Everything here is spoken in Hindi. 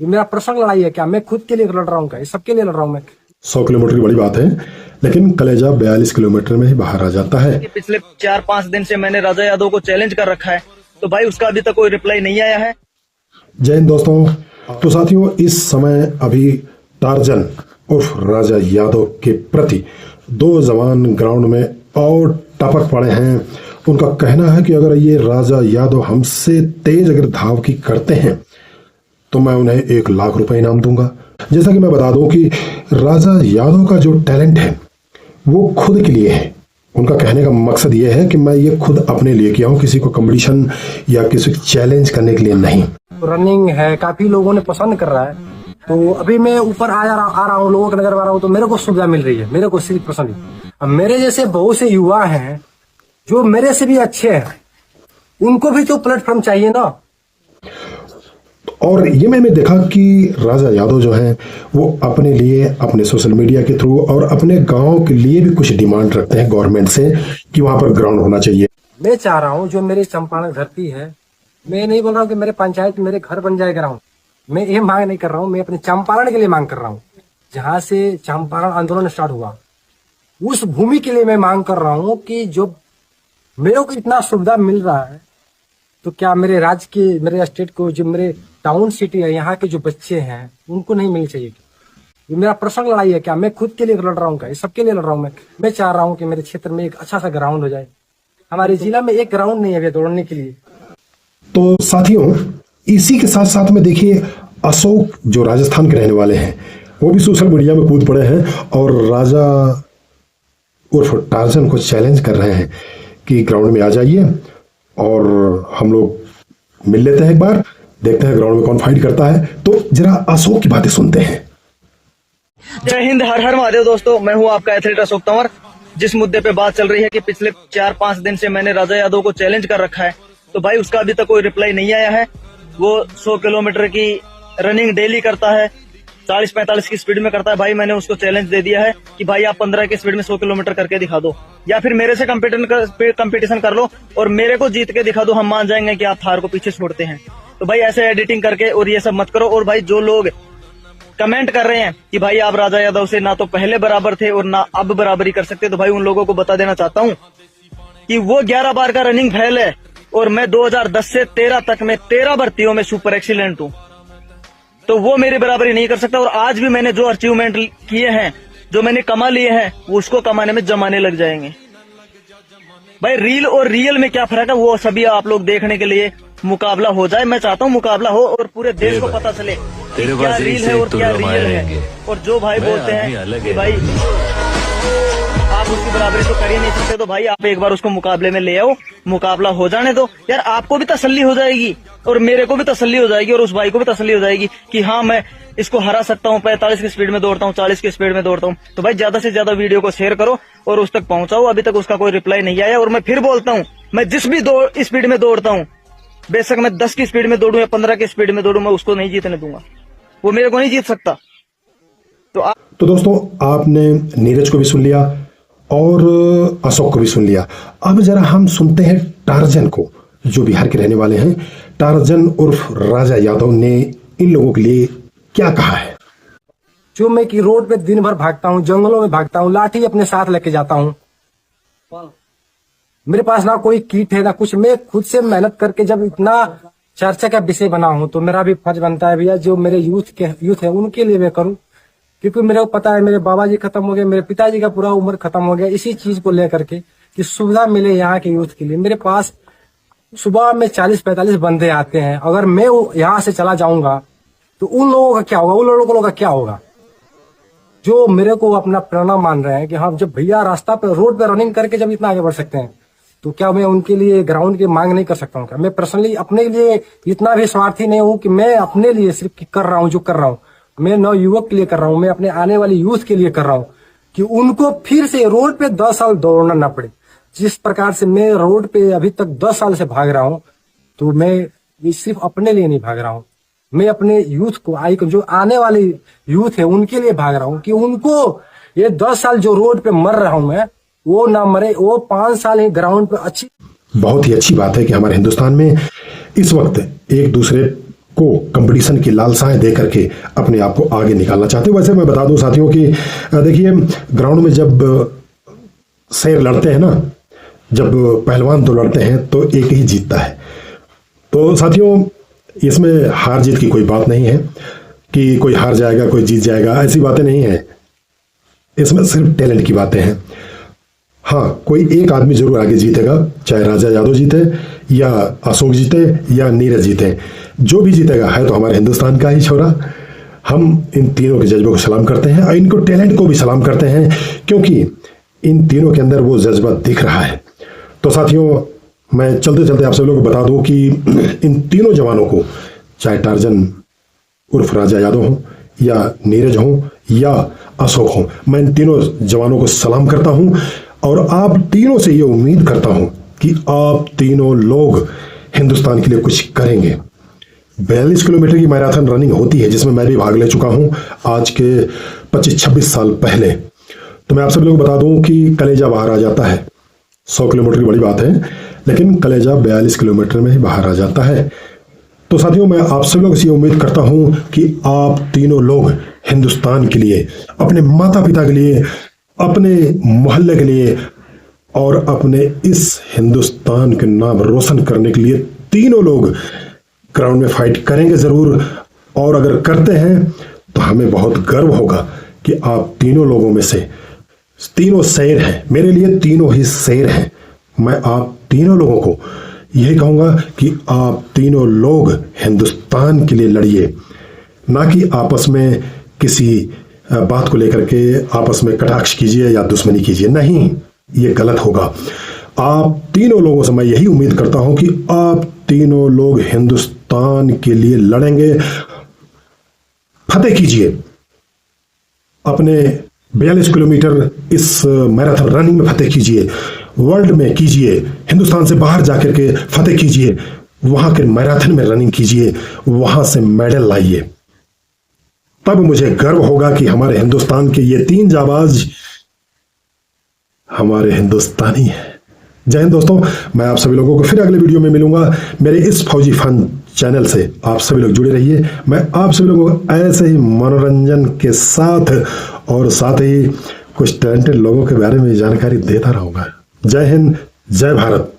ये मेरा पर्सनल लड़ाई है क्या? मैं खुद के लिए लड़ रहा हूँ क्या? ये सबके लिए लड़ रहा हूँ मैं। 100 किलोमीटर की बड़ी बात है, लेकिन कलेजा 42 किलोमीटर में ही बाहर आ जाता है। पिछले 4-5 दिन से मैंने राजा यादव को चैलेंज कर रखा है, तो भाई उसका अभी तक कोई रिप्लाई नहीं आया है। जय हिंद दोस्तों। तो साथियों, इस समय अभी टार्जन उर्फ राजा यादव के प्रति दो जवान ग्राउंड में और टपक पड़े हैं। उनका कहना है कि अगर ये राजा यादव हमसे तेज अगर धाव की करते हैं तो मैं उन्हें 1 लाख रुपए इनाम दूंगा। जैसा कि मैं बता दूं कि राजा यादव का जो टैलेंट है वो खुद के लिए है। उनका कहने का मकसद ये है कि मैं ये खुद अपने लिए किया हूं, किसी को कंपटीशन या किसी को चैलेंज करने के लिए नहीं। रनिंग है, काफी लोगों ने पसंद कर रहा है, तो अभी मैं ऊपर आ रहा हूँ, लोगों के नजर आ रहा हूँ, तो मेरे को सुविधा मिल रही है, मेरे को सिर्फ पसंद है। अब मेरे जैसे बहुत से युवा हैं जो मेरे से भी अच्छे हैं, उनको भी तो प्लेटफॉर्म चाहिए ना। और ये मैंने देखा कि राजा यादव जो हैं वो अपने लिए, अपने सोशल मीडिया के थ्रू और अपने गांव के लिए भी कुछ डिमांड रखते हैं गवर्नमेंट से कि वहां पर ग्राउंड होना चाहिए। मैं चाह रहा हूँ जो मेरी चंपारण धरती है, मैं नहीं बोल रहा हूँ कि मेरे पंचायत मेरे घर बन जाए ग्राउंड, मैं ये मांग नहीं कर रहा हूँ, मैं अपने चंपारण के लिए मांग कर रहा हूँ। जहाँ से चंपारण आंदोलन स्टार्ट हुआ उस भूमि के लिए मैं मांग कर रहा हूँ कि जो मेरे को इतना सुविधा मिल रहा है, तो क्या मेरे राज्य के, मेरे स्टेट को, जो मेरे टाउन सिटी है, यहाँ के जो बच्चे हैं उनको नहीं मिलनी चाहिए? ये मेरा पर्सनल लड़ाई है क्या? मैं खुद के लिए लड़ रहा हूँ क्या? ये सबके लिए लड़ रहा हूँ मैं चाह रहा हूँ कि मेरे क्षेत्र में एक अच्छा सा ग्राउंड हो जाए। हमारे जिला में एक ग्राउंड नहीं है अभी दौड़ने के लिए। तो साथियों, इसी के साथ साथ में देखिए अशोक जो राजस्थान के रहने वाले हैं वो भी सोशल मीडिया में कूद पड़े हैं और राजा उर्फ टार्जन को चैलेंज कर रहे हैं कि ग्राउंड में आ जाइए और हम लोग मिल लेते हैं, एक बार देखते हैं ग्राउंड में कौन फाइट करता है। तो जरा अशोक की बातें सुनते हैं। जय हिंद, हर हर महादेव दोस्तों, मैं हूं आपका एथलीट अशोक तंवर। जिस मुद्दे पे बात चल रही है कि पिछले 4-5 दिन से मैंने राजा यादव को चैलेंज कर रखा है, तो भाई उसका अभी तक कोई रिप्लाई नहीं आया है। वो 100 किलोमीटर की रनिंग डेली करता है, 40-45 की स्पीड में करता है। भाई मैंने उसको चैलेंज दे दिया है कि भाई आप 15 की स्पीड में 100 किलोमीटर करके दिखा दो, या फिर मेरे से कंपटीशन कर लो और मेरे को जीत के दिखा दो, हम मान जाएंगे कि आप थार को पीछे छोड़ते हैं। तो भाई ऐसे एडिटिंग करके और ये सब मत करो। और भाई जो लोग कमेंट कर रहे हैं कि भाई आप राजा यादव से ना तो पहले बराबर थे और ना अब बराबरी कर सकते, तो भाई उन लोगों को बता देना चाहता हूँ कि वो 11 बार का रनिंग फेल है और मैं 2010 से 13 तक में 13 भर्तियों में सुपर एक्सीलेंट हूँ, तो वो मेरी बराबरी नहीं कर सकता। और आज भी मैंने जो अचीवमेंट किए हैं, जो मैंने कमा लिए हैं, वो उसको कमाने में जमाने लग जाएंगे। भाई रील और रियल में क्या फर्क है वो सभी आप लोग देखने के लिए मुकाबला हो जाए। मैं चाहता हूँ मुकाबला हो और पूरे देश को पता चले कि क्या रील है और क्या रियल है। और जो भाई बोलते हैं कि भाई आप उसकी बराबरी तो कर ही नहीं सकते, तो भाई आप एक बार उसको मुकाबले में ले आओ, मुकाबला हो जाने दो यार, आपको भी तसल्ली हो जाएगी और मेरे को भी तसल्ली हो जाएगी और उस भाई को भी तसल्ली हो जाएगी कि हाँ मैं इसको हरा सकता हूँ। 45 की स्पीड में दौड़ता हूँ, 40 की स्पीड में दौड़ता हूँ। तो भाई ज्यादा से ज्यादा वीडियो को शेयर करो और उस तक पहुंचाओ। अभी तक उसका कोई रिप्लाई नहीं आया। और मैं फिर बोलता हूँ, मैं जिस भी स्पीड में दौड़ता हूँ, बेशक मैं 10 की स्पीड में दौड़ूं या 15 की स्पीड में दौड़ूं, मैं उसको नहीं जीतने दूंगा, वो मेरे को नहीं जीत सकता। तो दोस्तों, आपने नीरज को भी सुन लिया और अशोक को भी सुन लिया। अब जरा हम सुनते हैं टार्जन को, जो बिहार के रहने वाले हैं। टार्जन उर्फ राजा यादव ने इन लोगों के लिए क्या कहा है। जो मैं कि रोड पे दिन भर भागता हूँ, जंगलों में भागता हूँ, लाठी अपने साथ लेके जाता हूँ, मेरे पास ना कोई किट है ना कुछ, मैं खुद से मेहनत करके जब इतना चर्चा का विषय बना हूँ, तो मेरा भी फर्ज बनता है भैया जो मेरे यूथ है उनके लिए मैं करूँ। क्योंकि मेरे को पता है मेरे बाबा जी खत्म हो गए, मेरे पिताजी का पूरा उम्र खत्म हो गया इसी चीज को लेकर के कि सुविधा मिले यहाँ के यूथ के लिए। मेरे पास सुबह में 40-45 बंदे आते हैं, अगर मैं यहाँ से चला जाऊंगा तो उन लोगों का क्या होगा, उन लोगों का क्या होगा जो मेरे को अपना प्रेरणा मान रहे हैं कि हाँ जब भैया रास्ता पे रोड पे रनिंग करके जब इतना आगे बढ़ सकते हैं, तो क्या मैं उनके लिए ग्राउंड की मांग नहीं कर सकता हूँ क्या? मैं पर्सनली अपने लिए इतना भी स्वार्थी नहीं हूँ कि मैं अपने लिए सिर्फ कर रहा हूँ जो कर रहा हूँ, मैं नव युवक के लिए कर रहा हूँ, मैं अपने आने वाले यूथ के लिए कर रहा हूँ कि उनको फिर से रोड पे 10 साल दौड़ना ना पड़े। जिस प्रकार से मैं रोड पे अभी तक 10 साल से भाग रहा हूँ, तो मैं सिर्फ अपने लिए नहीं भाग रहा हूँ, मैं अपने यूथ को जो आने वाले यूथ है उनके लिए भाग रहा हूँ कि उनको ये 10 साल जो रोड पे मर रहा हूँ मैं, वो ना मरे, वो 5 साल ही ग्राउंड पे अच्छी। बहुत ही अच्छी बात है कि हमारे हिंदुस्तान में इस वक्त एक दूसरे को कंपटीशन की लालसाएं दे करके अपने आप को आगे निकालना चाहते हैं। वैसे मैं बता दूं साथियों कि देखिए, ग्राउंड में जब शेर लड़ते हैं ना, जब पहलवान दो लड़ते हैं तो एक ही जीतता है। तो साथियों, इसमें हार जीत की कोई बात नहीं है कि कोई हार जाएगा कोई जीत जाएगा, ऐसी बातें नहीं है। इसमें सिर्फ टैलेंट की बातें हैं। हाँ, कोई एक आदमी जरूर आगे जीतेगा, चाहे राजा यादव जीते या अशोक जीते या नीरज जीते, जो भी जीतेगा है तो हमारे हिंदुस्तान का ही छोरा। हम इन तीनों के जज्बे को सलाम करते हैं और इनको टैलेंट को भी सलाम करते हैं, क्योंकि इन तीनों के अंदर वो जज्बा दिख रहा है। तो साथियों, मैं चलते चलते आप सब लोगों को बता दूं कि इन तीनों जवानों को, चाहे टार्जन उर्फ राजा यादव हो या नीरज हो या अशोक हो, मैं इन तीनों जवानों को सलाम करता हूं और आप तीनों से ये उम्मीद करता हूं कि आप तीनों लोग हिंदुस्तान के लिए कुछ करेंगे। 42 किलोमीटर की मैराथन रनिंग होती है, जिसमें मैं भी भाग ले चुका हूं आज के 25-26 साल पहले। तो मैं आप सब लोगों को बता दूं कि कलेजा बाहर आ जाता है। 100 किलोमीटर की बड़ी बात है, लेकिन कलेजा 42 किलोमीटर में ही बाहर आ जाता है। तो साथियों, मैं आप सब लोगों से ये उम्मीद करता हूं कि आप तीनों लोग हिंदुस्तान के लिए, अपने माता पिता के लिए, अपने मोहल्ले के लिए और अपने इस हिंदुस्तान के नाम रोशन करने के लिए तीनों लोग ग्राउंड में फाइट करेंगे जरूर। और अगर करते हैं तो हमें बहुत गर्व होगा कि आप तीनों लोगों में से तीनों शेर हैं, मेरे लिए तीनों ही शेर हैं। मैं आप तीनों लोगों को यही कहूंगा कि आप तीनों लोग हिंदुस्तान के लिए लड़िए, ना कि आपस में किसी बात को लेकर के आपस में कटाक्ष कीजिए या दुश्मनी कीजिए। नहीं, ये गलत होगा। आप तीनों लोगों से मैं यही उम्मीद करता हूं कि आप तीनों लोग हिंदुस्तान के लिए लड़ेंगे। फतेह कीजिए, अपने 42 किलोमीटर इस मैराथन रनिंग में फतेह कीजिए, वर्ल्ड में कीजिए, हिंदुस्तान से बाहर जाकर के फतेह कीजिए, वहां के मैराथन में रनिंग कीजिए, वहां से मेडल लाइए। तब मुझे गर्व होगा कि हमारे हिंदुस्तान के ये 3 जाबाज हमारे हिंदुस्तानी हैं। जय हिंद दोस्तों, मैं आप सभी लोगों को फिर अगले वीडियो में मिलूंगा मेरे इस फौजी फन चैनल से। आप सभी लोग जुड़े रहिए। मैं आप सभी लोगों को ऐसे ही मनोरंजन के साथ और साथ ही कुछ टैलेंटेड लोगों के बारे में जानकारी देता रहूंगा। जय हिंद, जय भारत।